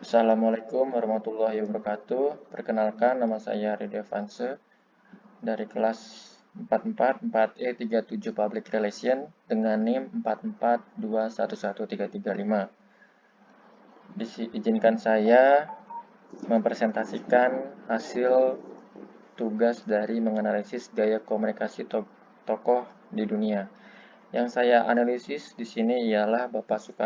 Assalamualaikum warahmatullahi wabarakatuh. Perkenalkan, nama saya Ridho Vanse dari kelas 444E37 Public Relation dengan NIM 442113335. Izinkan saya mempresentasikan hasil tugas dari menganalisis gaya komunikasi tokoh di dunia. Yang saya analisis di sini ialah Bapak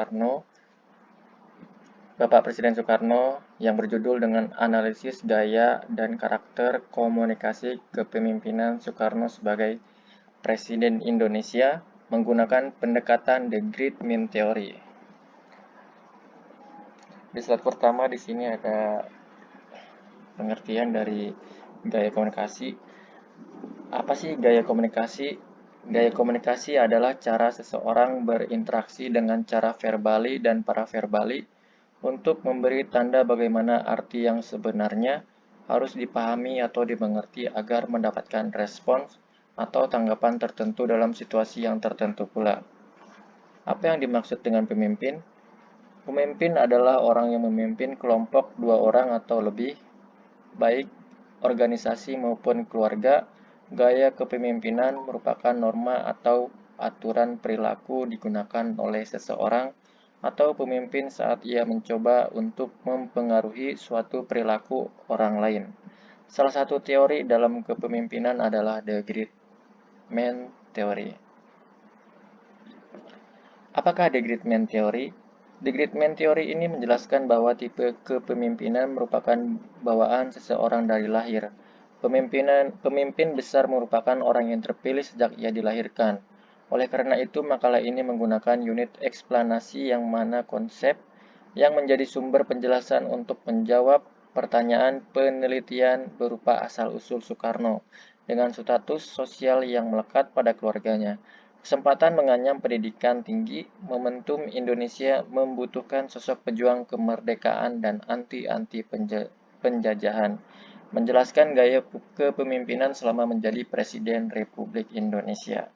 Presiden Soekarno yang berjudul dengan analisis gaya dan karakter komunikasi kepemimpinan Soekarno sebagai Presiden Indonesia menggunakan pendekatan The Great Man Theory. Di slide pertama di sini ada pengertian dari gaya komunikasi. Apa sih gaya komunikasi? Gaya komunikasi adalah cara seseorang berinteraksi dengan cara verbali dan paraverbali untuk memberi tanda bagaimana arti yang sebenarnya harus dipahami atau dimengerti agar mendapatkan respons atau tanggapan tertentu dalam situasi yang tertentu pula. Apa yang dimaksud dengan pemimpin? Pemimpin adalah orang yang memimpin kelompok 2 orang atau lebih, baik organisasi maupun keluarga. Gaya kepemimpinan merupakan norma atau aturan perilaku digunakan oleh seseorang atau pemimpin saat ia mencoba untuk mempengaruhi suatu perilaku orang lain. Salah satu teori dalam kepemimpinan adalah The Great Man Theory. Apakah The Great Man Theory? The Great Man Theory ini menjelaskan bahwa tipe kepemimpinan merupakan bawaan seseorang dari lahir. Pemimpin besar merupakan orang yang terpilih sejak ia dilahirkan. Oleh karena itu, makalah ini menggunakan unit eksplanasi yang mana konsep yang menjadi sumber penjelasan untuk menjawab pertanyaan penelitian berupa asal-usul Soekarno dengan status sosial yang melekat pada keluarganya. Kesempatan menganyam pendidikan tinggi, momentum Indonesia membutuhkan sosok pejuang kemerdekaan dan anti penjajahan. Menjelaskan gaya kepemimpinan selama menjadi Presiden Republik Indonesia.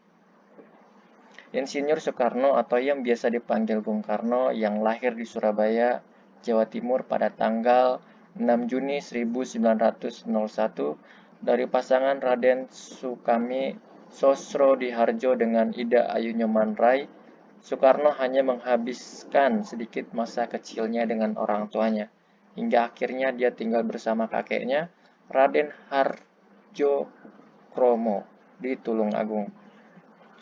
Insinyur Soekarno atau yang biasa dipanggil Bung Karno yang lahir di Surabaya, Jawa Timur pada tanggal 6 Juni 1901 dari pasangan Raden Sukami Sosrodihardjo dengan Ida Ayu Nyoman Rai. Soekarno hanya menghabiskan sedikit masa kecilnya dengan orang tuanya, hingga akhirnya dia tinggal bersama kakeknya, Raden Hardjo Kromo, di Tulungagung,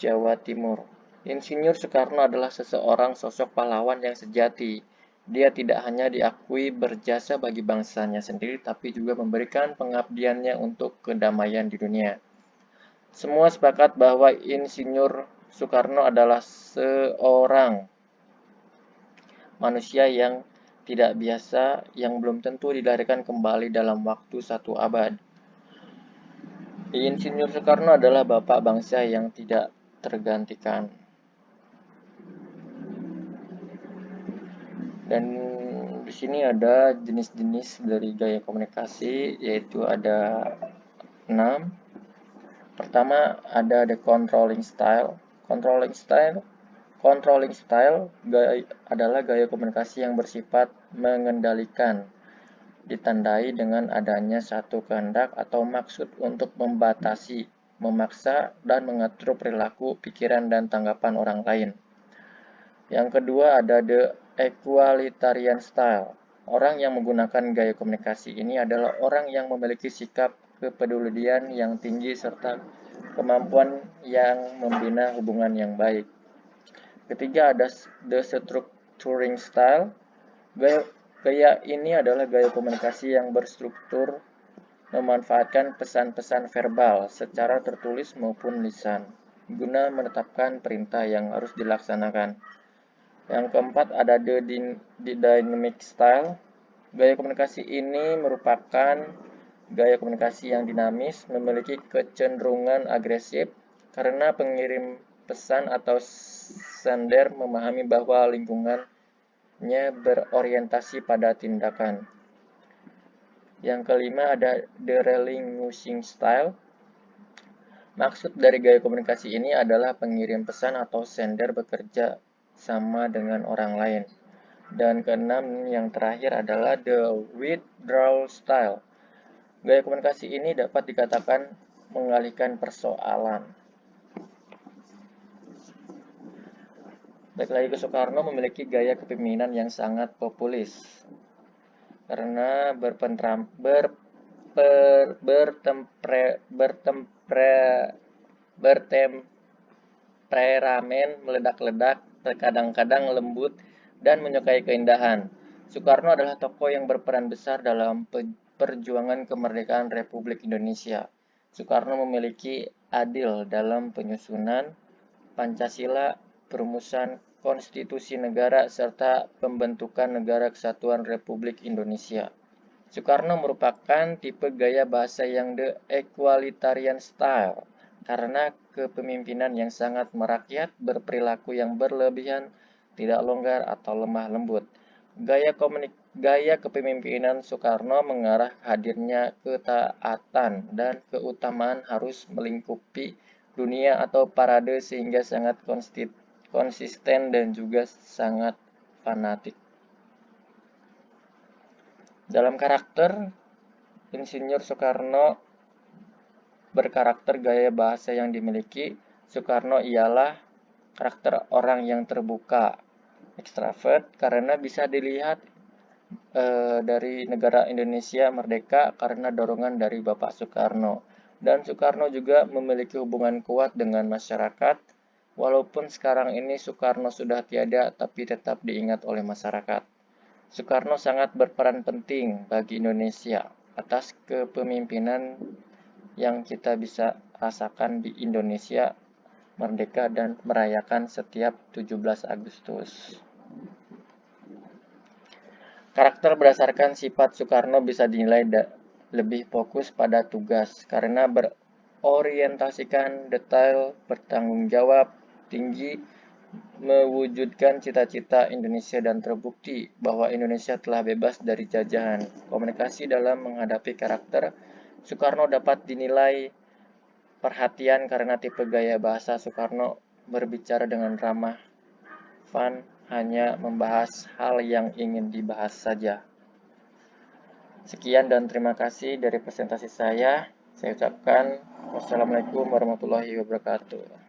Jawa Timur. Insinyur Soekarno adalah seseorang sosok pahlawan yang sejati. Dia tidak hanya diakui berjasa bagi bangsanya sendiri, tapi juga memberikan pengabdiannya untuk kedamaian di dunia. Semua sepakat bahwa Insinyur Soekarno adalah seorang manusia yang tidak biasa, yang belum tentu dilahirkan kembali dalam waktu 1 abad. Insinyur Soekarno adalah bapak bangsa yang tidak tergantikan. Dan di sini ada jenis-jenis dari gaya komunikasi, yaitu ada 6. Pertama ada the controlling style. Controlling style adalah gaya komunikasi yang bersifat mengendalikan, ditandai dengan adanya satu kehendak atau maksud untuk membatasi, memaksa, dan mengatur perilaku, pikiran, dan tanggapan orang lain. Yang kedua ada the equalitarian style. Orang yang menggunakan gaya komunikasi ini adalah orang yang memiliki sikap kepedulian yang tinggi serta kemampuan yang membina hubungan yang baik. Ketiga ada the structuring style. Gaya ini adalah gaya komunikasi yang berstruktur, memanfaatkan pesan-pesan verbal secara tertulis maupun lisan, guna menetapkan perintah yang harus dilaksanakan. Yang keempat ada the dynamic style. Gaya komunikasi ini merupakan gaya komunikasi yang dinamis, memiliki kecenderungan agresif, karena pengirim pesan atau sender memahami bahwa lingkungannya berorientasi pada tindakan. Yang kelima ada the relinquishing style. Maksud dari gaya komunikasi ini adalah pengirim pesan atau sender bekerja sama dengan orang lain, Dan keenam, yang terakhir adalah the withdrawal style. Gaya komunikasi ini dapat dikatakan mengalihkan persoalan. Baik lagi ke Soekarno memiliki gaya kepemimpinan yang sangat populis karena bertemperamen meledak-ledak, terkadang-kadang lembut, dan menyukai keindahan. Soekarno adalah tokoh yang berperan besar dalam perjuangan kemerdekaan Republik Indonesia. Soekarno memiliki adil dalam penyusunan Pancasila, perumusan konstitusi negara, serta pembentukan Negara Kesatuan Republik Indonesia. Soekarno merupakan tipe gaya bahasa yang the equalitarian style karena kepemimpinan yang sangat merakyat, berperilaku yang berlebihan, tidak longgar atau lemah lembut. Gaya kepemimpinan Soekarno mengarah hadirnya ketaatan dan keutamaan harus melingkupi dunia atau parade sehingga sangat konsisten dan juga sangat fanatik. Dalam karakter, Insinyur Soekarno berkarakter gaya bahasa yang dimiliki. Soekarno ialah karakter orang yang terbuka, ekstrovert, karena bisa dilihat dari negara Indonesia merdeka karena dorongan dari Bapak Soekarno. Dan Soekarno juga memiliki hubungan kuat dengan masyarakat. Walaupun sekarang ini Soekarno sudah tiada, tapi tetap diingat oleh masyarakat. Soekarno sangat berperan penting bagi Indonesia atas kepemimpinan yang kita bisa rasakan di Indonesia merdeka dan merayakan setiap 17 Agustus. Karakter berdasarkan sifat Soekarno bisa dinilai lebih fokus pada tugas karena berorientasikan detail, bertanggung jawab tinggi, mewujudkan cita-cita Indonesia dan terbukti bahwa Indonesia telah bebas dari jajahan. Komunikasi dalam menghadapi karakter Soekarno dapat dinilai perhatian karena tipe gaya bahasa Soekarno berbicara dengan ramah, fun, hanya membahas hal yang ingin dibahas saja. Sekian dan terima kasih dari presentasi saya. Saya ucapkan wassalamualaikum warahmatullahi wabarakatuh.